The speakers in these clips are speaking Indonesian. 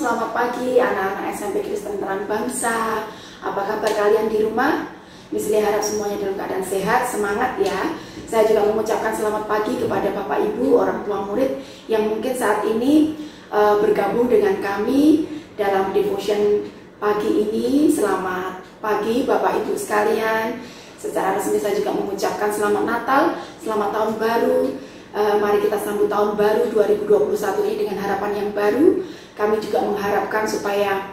selamat pagi anak-anak SMP Kristen Terang Bangsa. Apa kabar kalian di rumah? Misli harap semuanya dalam keadaan sehat, semangat ya. Saya juga mengucapkan selamat pagi kepada Bapak Ibu, orang tua murid yang mungkin saat ini bergabung dengan kami dalam devotion pagi ini. Selamat pagi Bapak Ibu sekalian. Secara resmi saya juga mengucapkan selamat Natal, selamat tahun baru. Mari kita sambut tahun baru 2021 ini dengan harapan yang baru. Kami juga mengharapkan supaya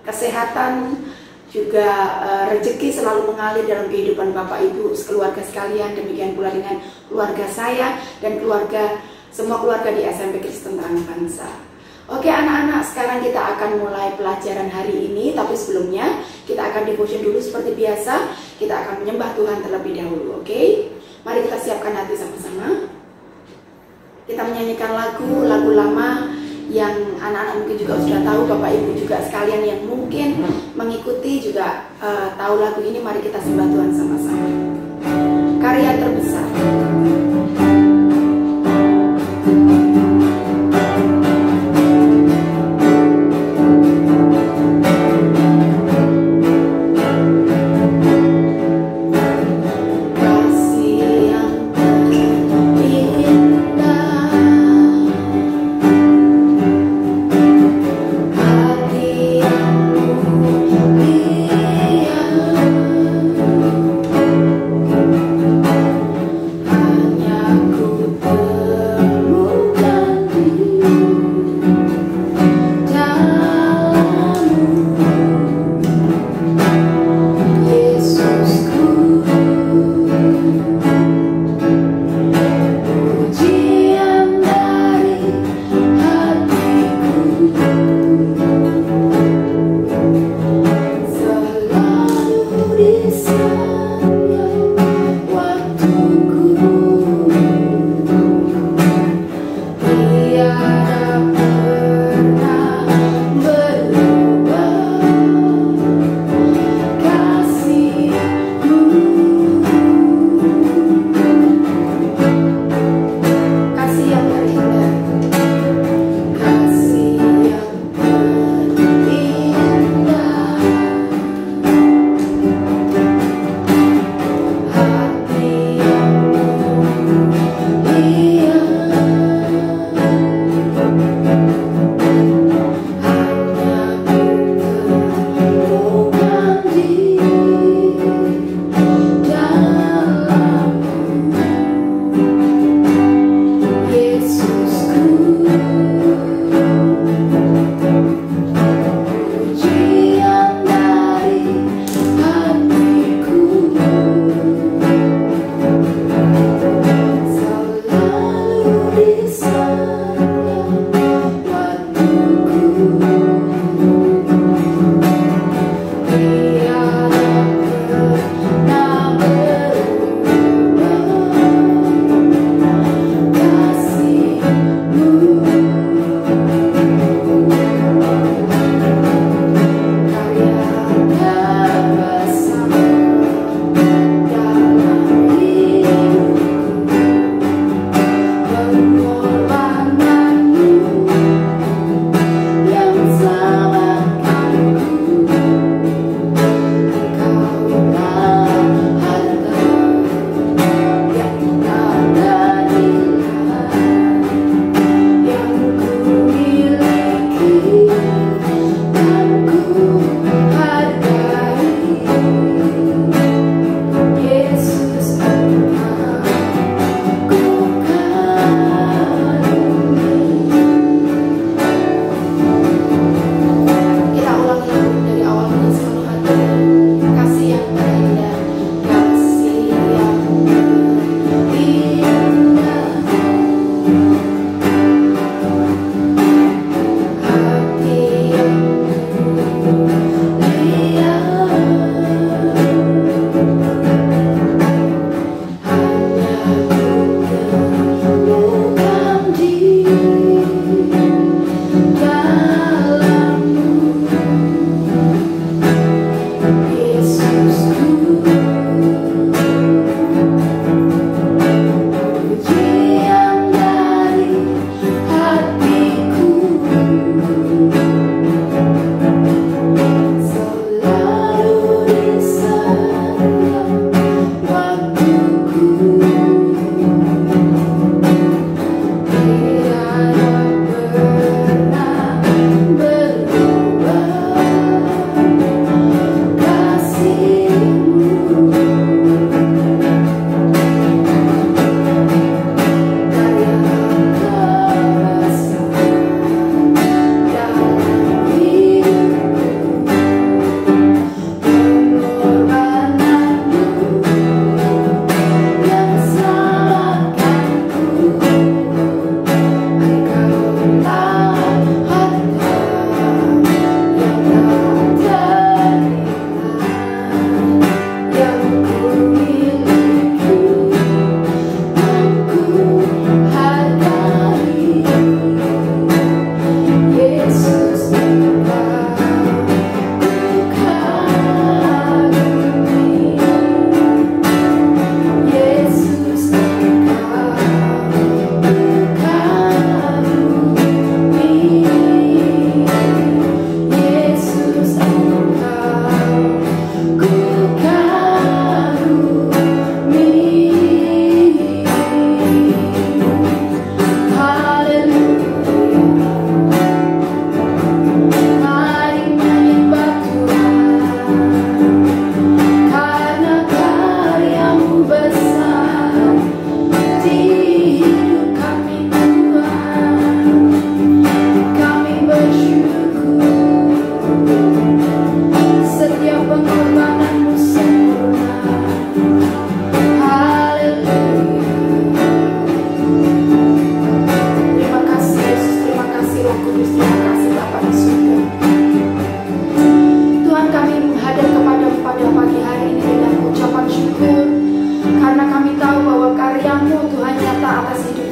kesehatan juga rezeki selalu mengalir dalam kehidupan Bapak Ibu sekeluarga sekalian. Demikian pula dengan keluarga saya dan semua keluarga di SMP Kristen Terang Bangsa. Oke anak-anak, sekarang kita akan mulai pelajaran hari ini. Tapi sebelumnya kita akan devotion dulu seperti biasa. Kita akan menyembah Tuhan terlebih dahulu. Oke, mari kita siapkan hati sama-sama. Kita menyanyikan lagu lama yang anak-anak mungkin juga sudah tahu, Bapak Ibu juga sekalian yang mungkin mengikuti juga tahu lagu ini. Mari kita sembah Tuhan sama-sama. Karya terbesar.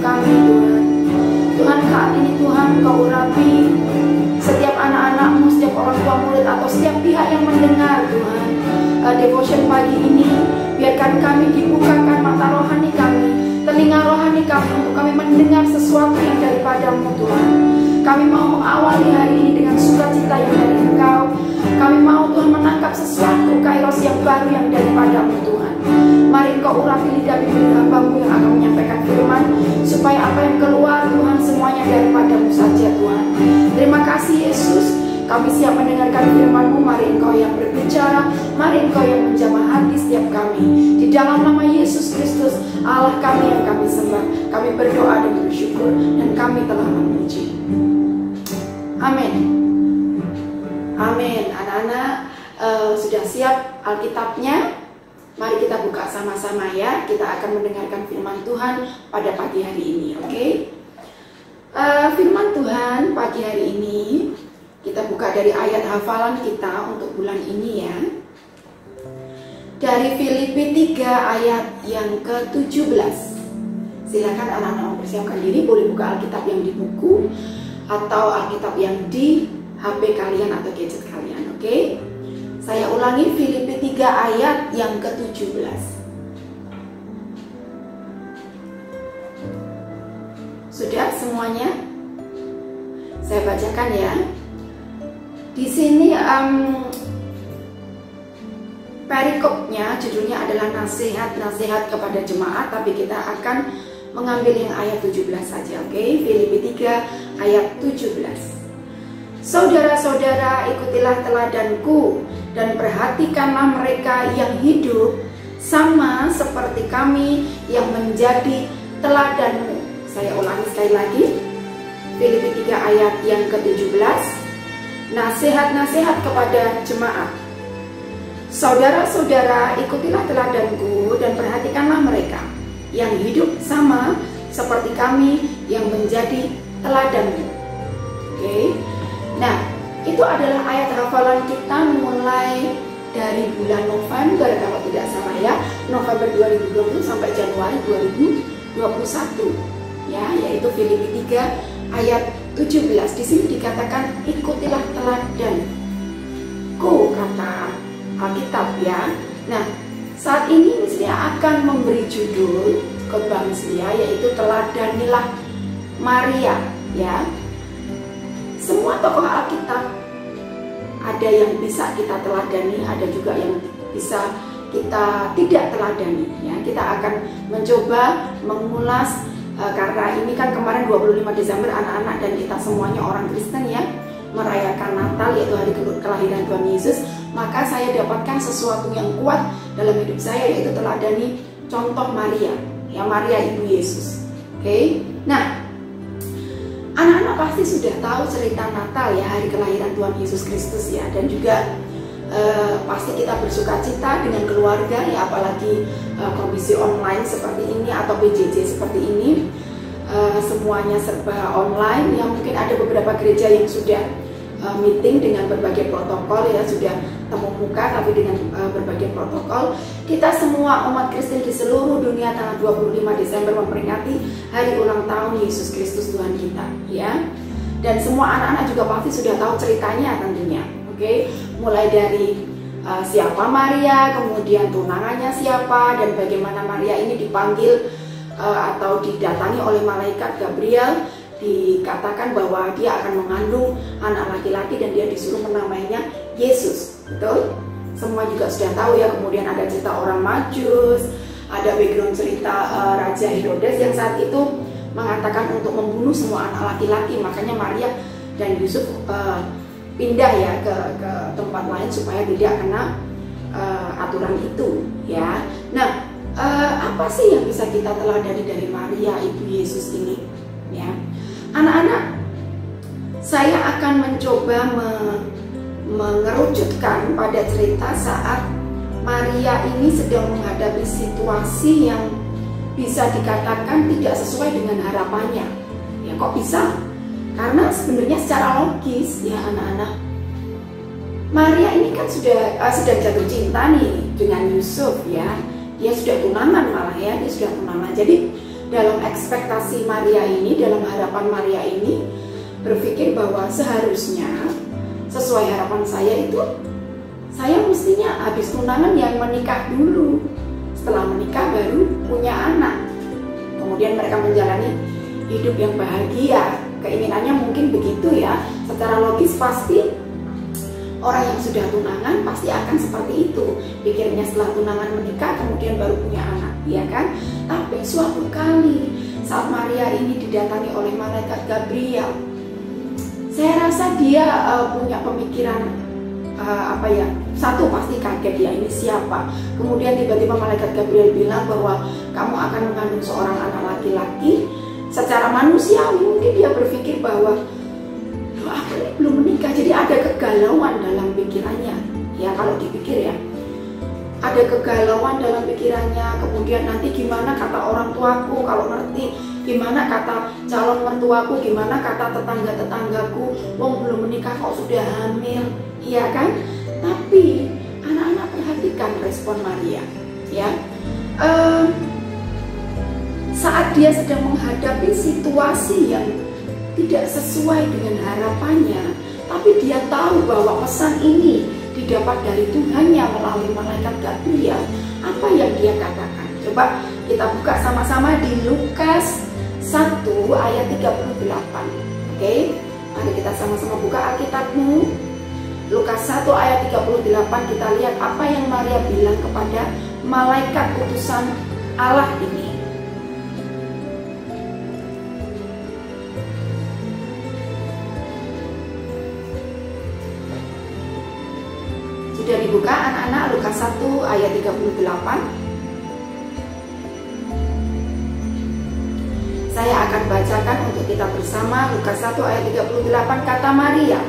kami Tuhan. Tuhan, saat ini Tuhan Kau urapi setiap anak-anak-Mu, setiap orang tua murid atau setiap pihak yang mendengar Tuhan devotion pagi ini. Biarkan kami dibukakan mata rohani kami, telinga rohani kami, untuk kami mendengar sesuatu yang daripada-Mu Tuhan. Kami mau mengawali hari ini dengan sukacita yang dari Engkau. Kami mau Tuhan menangkap sesuatu kairos yang baru yang daripada-Mu Tuhan. Mari Engkau urapi lidah bibir hamba-Mu yang akan menyampaikan firman, supaya apa yang keluar Tuhan semuanya daripada-Mu saja Tuhan. Terima kasih Yesus, kami siap mendengarkan firman-Mu. Mari Engkau yang berbicara, mari Engkau yang menjamah hati setiap kami. Di dalam nama Yesus Kristus, Allah kami yang kami sembah, kami berdoa dan bersyukur, dan kami telah memuji. Amin. Amin. Anak-anak sudah siap Alkitabnya? Mari kita buka sama-sama ya. Kita akan mendengarkan firman Tuhan pada pagi hari ini, oke? Firman Tuhan pagi hari ini kita buka dari ayat hafalan kita untuk bulan ini ya. Dari Filipi 3 ayat yang ke-17. Silakan anak-anak mempersiapkan diri, boleh buka Alkitab yang di buku atau Alkitab yang di HP kalian atau gadget kalian, oke? Saya ulangi, Filipi 3 ayat yang ke-17. Sudah semuanya? Saya bacakan ya. Di sini perikopnya judulnya adalah nasihat kepada jemaat, tapi kita akan mengambil yang ayat 17 saja, oke? Filipi 3 ayat 17. Saudara-saudara, ikutilah teladanku dan perhatikanlah mereka yang hidup sama seperti kami yang menjadi teladanmu. Saya ulangi sekali lagi, Filipi 3 ayat yang ke-17. Nasihat-nasihat kepada jemaat. Saudara-saudara, ikutilah teladanku dan perhatikanlah mereka yang hidup sama seperti kami yang menjadi teladanmu. Oke. Nah, itu adalah ayat hafalan kita mulai dari bulan November kalau tidak salah ya, November 2020 sampai Januari 2021 ya, yaitu Filipi 3 ayat 17. Di sini dikatakan ikutilah teladanku, kata Alkitab ya. Nah, saat ini misalnya akan memberi judul khotbah misalnya, yaitu teladanilah Maria ya. Semua tokoh Alkitab ada yang bisa kita teladani, ada juga yang bisa kita tidak teladani ya. Kita akan mencoba mengulas karena ini kan kemarin 25 Desember anak-anak dan kita semuanya orang Kristen ya merayakan Natal, yaitu hari kelahiran Tuhan Yesus. Maka saya dapatkan sesuatu yang kuat dalam hidup saya, yaitu teladani contoh Maria ya, Maria Ibu Yesus. Oke. Nah, anak-anak pasti sudah tahu cerita Natal ya, hari kelahiran Tuhan Yesus Kristus ya, dan juga pasti kita bersuka cita dengan keluarga ya, apalagi kondisi online seperti ini atau PJJ seperti ini, semuanya serba online ya. Mungkin ada beberapa gereja yang sudah meeting dengan berbagai protokol ya, sudah temu muka tapi dengan berbagai protokol. Kita semua umat Kristen di seluruh dunia tanggal 25 Desember memperingati hari ulang tahun Yesus Kristus Tuhan kita ya. Dan semua anak-anak juga pasti sudah tahu ceritanya tentunya. Oke, mulai dari siapa Maria, kemudian tunangannya siapa, dan bagaimana Maria ini dipanggil atau didatangi oleh malaikat Gabriel. Dikatakan bahwa dia akan mengandung anak laki-laki dan dia disuruh menamainya Yesus. Betul? Semua juga sudah tahu ya. Kemudian ada cerita orang Majus, ada background cerita Raja Herodes yang saat itu mengatakan untuk membunuh semua anak laki-laki. Makanya Maria dan Yusuf pindah ya ke tempat lain supaya tidak kena aturan itu ya. Nah, apa sih yang bisa kita teladani dari Maria Ibu Yesus ini ya? Anak-anak, saya akan mencoba mengerucutkan pada cerita saat Maria ini sedang menghadapi situasi yang bisa dikatakan tidak sesuai dengan harapannya. Ya, kok bisa? Karena sebenarnya secara logis ya anak-anak, Maria ini kan sudah jatuh cinta nih dengan Yusuf ya. Dia sudah tunangan malah ya, dia sudah tunangan. Jadi dalam ekspektasi Maria ini, dalam harapan Maria ini, berpikir bahwa seharusnya sesuai harapan saya itu, saya mestinya habis tunangan yang menikah dulu, setelah menikah baru punya anak, kemudian mereka menjalani hidup yang bahagia. Keinginannya mungkin begitu ya. Secara logis pasti orang yang sudah tunangan pasti akan seperti itu. Pikirnya setelah tunangan menikah kemudian baru punya anak, ya kan? Tapi suatu kali saat Maria ini didatangi oleh malaikat Gabriel, saya rasa dia punya pemikiran satu pasti kaget ya, ini siapa. Kemudian tiba-tiba malaikat Gabriel bilang bahwa kamu akan mengandung seorang anak laki-laki. Secara manusiawi mungkin dia berpikir bahwa aku ini belum menikah, jadi ada kegalauan dalam pikirannya. Ya kalau dipikir ya, ada kegalauan dalam pikirannya. Kemudian nanti gimana kata orang tuaku kalau ngerti, gimana kata calon mertuaku, gimana kata tetangga-tetanggaku, wong belum menikah kok sudah hamil, iya kan? Tapi anak-anak perhatikan respon Maria, ya. Saat dia sedang menghadapi situasi yang tidak sesuai dengan harapannya, tapi dia tahu bahwa pesan ini didapat dari Tuhannya melalui malaikat Gabriel. Apa yang dia katakan? Coba kita buka sama-sama di Lukas 1 ayat 38. Oke, mari kita sama-sama buka Alkitabmu. Lukas 1 ayat 38, kita lihat apa yang Maria bilang kepada malaikat utusan Allah ini. Sudah dibuka anak-anak? Lukas 1 ayat 38. Saya akan bacakan untuk kita bersama. Lukas 1 ayat 38, kata Maria,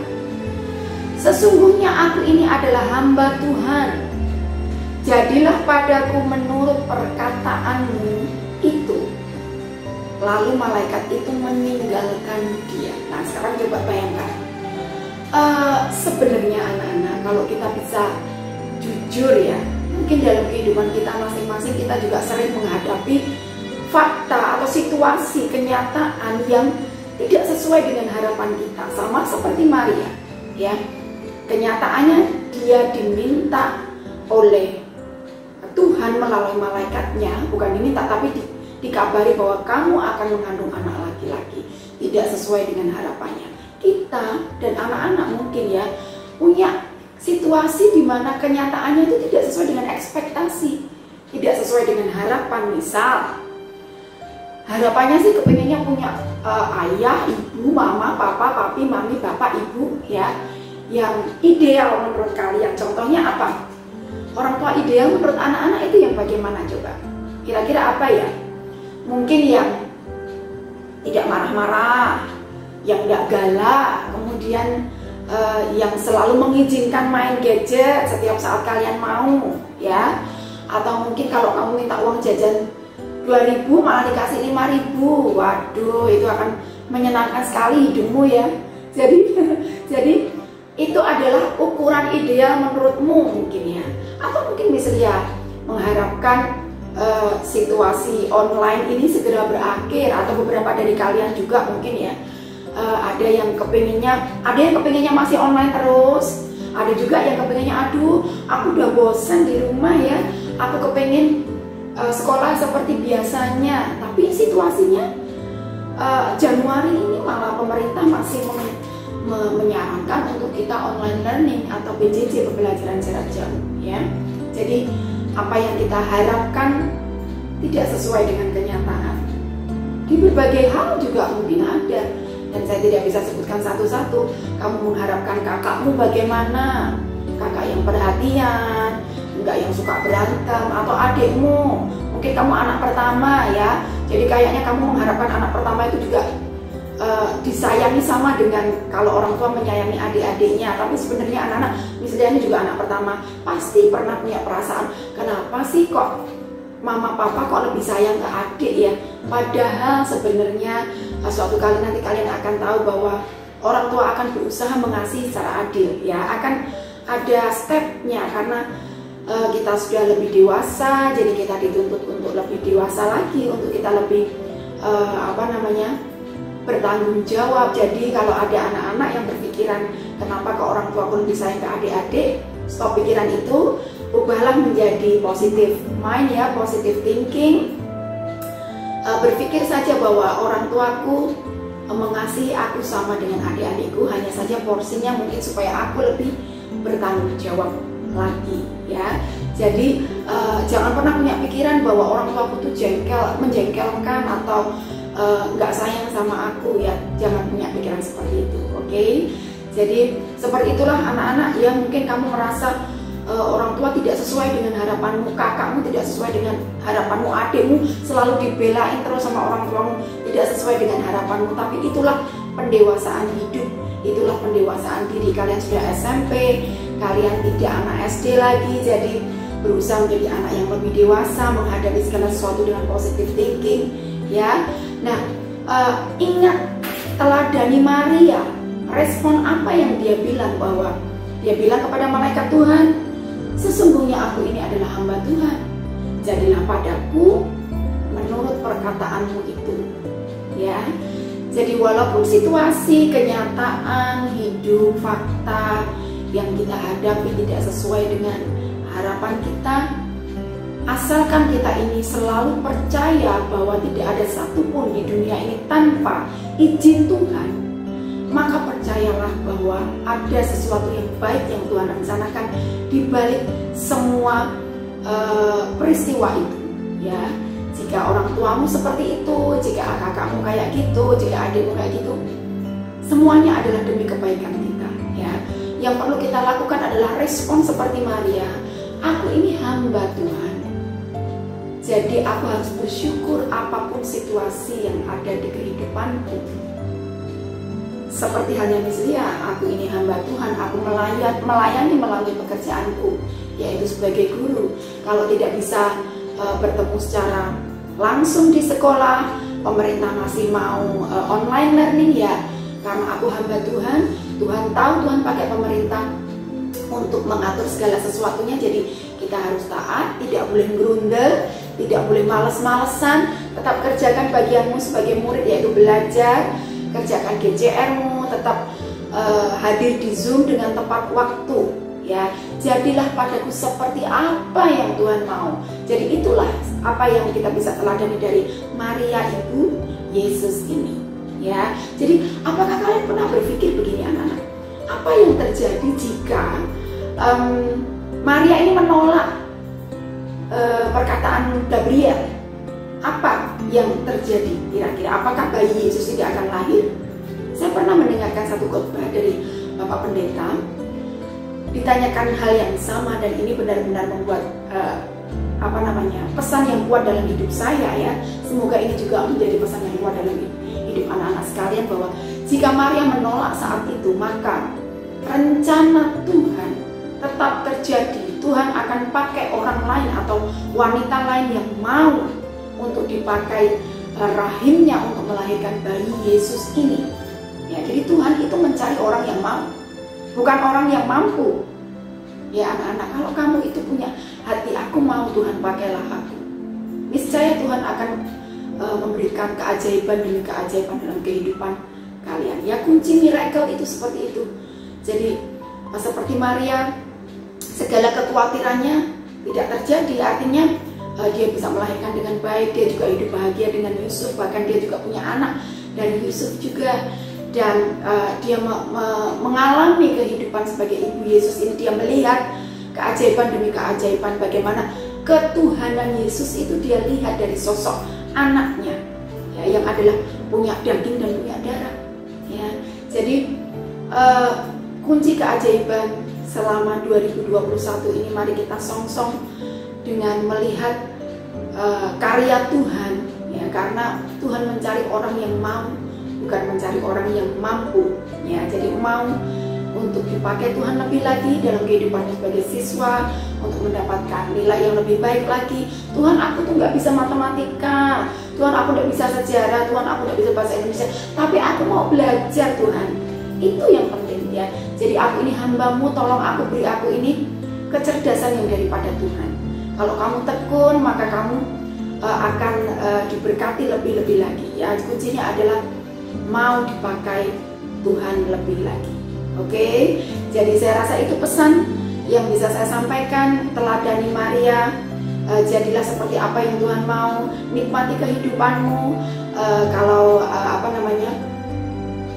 "Sesungguhnya aku ini adalah hamba Tuhan. Jadilah padaku menurut perkataanmu itu." Lalu malaikat itu meninggalkan dia. Nah sekarang coba bayangkan. Sebenarnya anak-anak, kalau kita bisa jujur ya, mungkin dalam kehidupan kita masing-masing kita juga sering menghadapi fakta atau situasi kenyataan yang tidak sesuai dengan harapan kita, sama seperti Maria, ya. Kenyataannya dia diminta oleh Tuhan melalui malaikatnya, bukan diminta tapi dikabari bahwa kamu akan mengandung anak laki-laki, tidak sesuai dengan harapannya. Kita dan anak-anak mungkin ya punya situasi di mana kenyataannya itu tidak sesuai dengan ekspektasi, tidak sesuai dengan harapan. Misal harapannya sih kepengennya punya ayah, ibu, mama, papa, papi, mami, bapak, ibu ya, yang ideal menurut kalian. Contohnya apa? Orang tua ideal menurut anak-anak itu yang bagaimana coba? Kira-kira apa ya? Mungkin yang tidak marah-marah, yang tidak galak, kemudian yang selalu mengizinkan main gadget setiap saat kalian mau, ya. Atau mungkin kalau kamu minta uang jajan 2.000 malah dikasih 5.000, waduh itu akan menyenangkan sekali hidupmu ya. Jadi itu adalah ukuran ideal menurutmu mungkin ya. Atau mungkin misalnya mengharapkan situasi online ini segera berakhir, atau beberapa dari kalian juga mungkin ya. Ada yang kepengennya masih online terus, ada juga yang kepengennya aduh aku udah bosan di rumah ya, aku kepengen sekolah seperti biasanya. Tapi situasinya Januari ini malah pemerintah masih menyarankan untuk kita online learning atau PJJ, pembelajaran jarak jauh ya. Jadi apa yang kita harapkan tidak sesuai dengan kenyataan. Di berbagai hal juga mungkin ada. Dan saya tidak bisa sebutkan satu-satu. Kamu mengharapkan kakakmu bagaimana? Kakak yang perhatian, enggak yang suka berantem, atau adikmu. Mungkin kamu anak pertama ya. Jadi kayaknya kamu mengharapkan anak pertama itu juga disayangi sama dengan kalau orang tua menyayangi adik-adiknya. Tapi sebenarnya anak-anak, misalnya ini juga anak pertama, pasti pernah punya perasaan, kenapa sih kok mama papa kok lebih sayang ke adik ya? Padahal sebenarnya suatu kali nanti kalian akan tahu bahwa orang tua akan berusaha mengasihi secara adil ya, akan ada stepnya karena kita sudah lebih dewasa, jadi kita dituntut untuk lebih dewasa lagi, untuk kita lebih bertanggung jawab. Jadi kalau ada anak-anak yang berpikiran kenapa ke orang tua pun bisa ke adik-adik, stop pikiran itu, ubahlah menjadi positive mind ya, positive thinking. Berpikir saja bahwa orang tuaku mengasihi aku sama dengan adik-adikku, hanya saja porsinya mungkin supaya aku lebih bertanggung jawab lagi ya. Jadi jangan pernah punya pikiran bahwa orang tuaku tuh menjengkelkan atau nggak sayang sama aku ya. Jangan punya pikiran seperti itu, oke? Jadi seperti itulah anak-anak ya, mungkin kamu merasa orang tua tidak sesuai dengan harapanmu, kakakmu tidak sesuai dengan harapanmu, adikmu selalu dibelain terus sama orang tuamu, tidak sesuai dengan harapanmu. Tapi itulah pendewasaan hidup, itulah pendewasaan diri. Kalian sudah SMP, kalian tidak anak SD lagi, jadi berusaha menjadi anak yang lebih dewasa, menghadapi segala sesuatu dengan positive thinking ya. Nah, ingat, teladani Maria. Respon apa yang dia bilang? Bahwa dia bilang kepada malaikat Tuhan, sesungguhnya aku ini adalah hamba Tuhan, jadilah padaku menurut perkataanmu itu ya. Jadi walaupun situasi, kenyataan, hidup, fakta yang kita hadapi tidak sesuai dengan harapan kita, asalkan kita ini selalu percaya bahwa tidak ada satupun di dunia ini tanpa izin Tuhan, maka percayalah bahwa ada sesuatu yang baik yang Tuhan rencanakan di balik semua peristiwa itu ya. Jika orang tuamu seperti itu, jika kakakmu kayak gitu, jika adikmu kayak gitu, semuanya adalah demi kebaikan kita ya. Yang perlu kita lakukan adalah respon seperti Maria, aku ini hamba Tuhan, jadi aku harus bersyukur apapun situasi yang ada di kehidupanku. Seperti halnya Mislia, aku ini hamba Tuhan, aku melayani melalui pekerjaanku, yaitu sebagai guru. Kalau tidak bisa bertemu secara langsung di sekolah, pemerintah masih mau online learning ya, karena aku hamba Tuhan. Tuhan tahu, Tuhan pakai pemerintah untuk mengatur segala sesuatunya, jadi kita harus taat, tidak boleh gerundel, tidak boleh males-malesan, tetap kerjakan bagianmu sebagai murid, yaitu belajar, kerjakan GCR-mu, tetap hadir di Zoom dengan tepat waktu ya. Jadilah padaku seperti apa yang Tuhan mau. Jadi itulah apa yang kita bisa teladani dari Maria ibu Yesus ini ya. Jadi apakah kalian pernah berpikir begini anak-anak, apa yang terjadi jika Maria ini menolak perkataan Gabriel? Apa yang terjadi kira-kira? Apakah bayi Yesus tidak akan lahir? Saya pernah mendengarkan satu khotbah dari Bapak Pendeta, ditanyakan hal yang sama, dan ini benar-benar membuat pesan yang kuat dalam hidup saya ya. Semoga ini juga menjadi pesan yang kuat dalam hidup anak-anak sekalian, bahwa jika Maria menolak saat itu, maka rencana Tuhan tetap terjadi. Tuhan akan pakai orang lain atau wanita lain yang mau untuk dipakai rahimnya untuk melahirkan bayi Yesus ini ya. Jadi Tuhan itu mencari orang yang mau, bukan orang yang mampu ya anak-anak. Kalau kamu itu punya hati, aku mau Tuhan pakailah aku, niscaya Tuhan akan memberikan keajaiban demi keajaiban dalam kehidupan kalian ya. Kunci miracle itu seperti itu. Jadi seperti Maria, segala kekhawatirannya tidak terjadi, artinya dia bisa melahirkan dengan baik, dia juga hidup bahagia dengan Yusuf, bahkan dia juga punya anak dari Yusuf juga. Dan dia mengalami kehidupan sebagai ibu Yesus ini, dia melihat keajaiban demi keajaiban, bagaimana ketuhanan Yesus itu dia lihat dari sosok anaknya ya, yang adalah punya daging dan punya darah ya. Jadi kunci keajaiban selama 2021 ini, mari kita song-song dengan melihat karya Tuhan ya, karena Tuhan mencari orang yang mau, bukan mencari orang yang mampu ya. Jadi mau untuk dipakai Tuhan lebih lagi dalam kehidupannya sebagai siswa, untuk mendapatkan nilai yang lebih baik lagi. Tuhan, aku tuh nggak bisa matematika, Tuhan aku nggak bisa sejarah, Tuhan aku nggak bisa bahasa Indonesia, tapi aku mau belajar Tuhan. Itu yang penting ya. Jadi aku ini hambamu, tolong aku, beri aku ini kecerdasan yang daripada Tuhan. Kalau kamu tekun, maka kamu akan diberkati lebih-lebih lagi ya. Kuncinya adalah mau dipakai Tuhan lebih lagi. Oke, jadi saya rasa itu pesan yang bisa saya sampaikan. Teladani Maria, jadilah seperti apa yang Tuhan mau, nikmati kehidupanmu. Kalau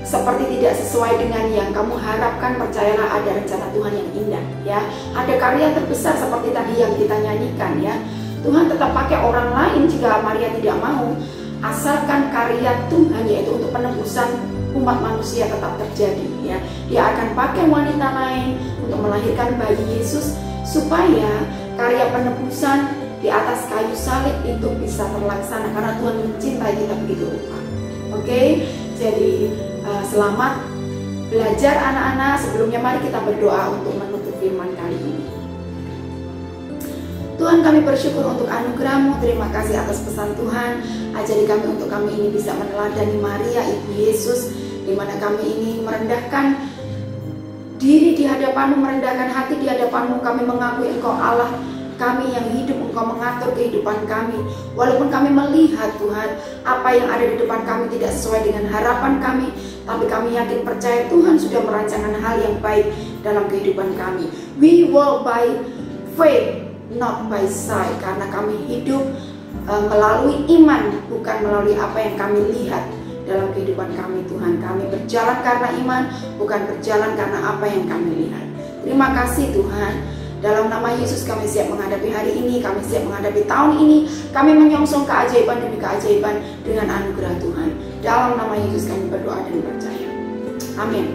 seperti tidak sesuai dengan yang kamu harapkan, percayalah ada rencana Tuhan yang indah ya. Ada karya terbesar seperti tadi yang kita nyanyikan ya. Tuhan tetap pakai orang lain jika Maria tidak mau, asalkan karya Tuhan yaitu untuk penebusan umat manusia tetap terjadi ya. Dia akan pakai wanita lain untuk melahirkan bayi Yesus supaya karya penebusan di atas kayu salib itu bisa terlaksana karena Tuhan mencintai kita begitu rupa. Oke, jadi selamat belajar anak-anak. Sebelumnya mari kita berdoa untuk menutup firman kali ini. Tuhan, kami bersyukur untuk anugerah-Mu. Terima kasih atas pesan Tuhan. Ajari kami untuk kami ini bisa meneladani Maria, Ibu Yesus, di mana kami ini merendahkan diri di hadapan-Mu, merendahkan hati di hadapan-Mu. Kami mengakui Engkau Allah kami yang hidup, Engkau mengatur kehidupan kami. Walaupun kami melihat Tuhan, apa yang ada di depan kami tidak sesuai dengan harapan kami, tapi kami yakin percaya Tuhan sudah merancangkan hal yang baik dalam kehidupan kami. We walk by faith, not by sight, karena kami hidup melalui iman, bukan melalui apa yang kami lihat dalam kehidupan kami. Tuhan, kami berjalan karena iman, bukan berjalan karena apa yang kami lihat. Terima kasih Tuhan. Dalam nama Yesus kami siap menghadapi hari ini, kami siap menghadapi tahun ini. Kami menyongsong keajaiban demi keajaiban dengan anugerah Tuhan. Dalam nama Yesus kami berdoa dan percaya. Amin.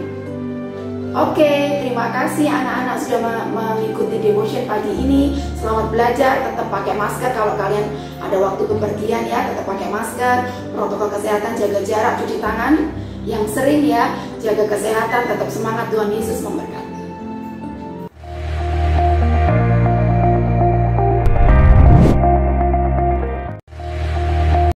Oke, terima kasih anak-anak sudah mengikuti devotion pagi ini. Selamat belajar, tetap pakai masker kalau kalian ada waktu kepergian ya, tetap pakai masker. Protokol kesehatan, jaga jarak, cuci tangan yang sering ya. Jaga kesehatan, tetap semangat, Tuhan Yesus memberkati.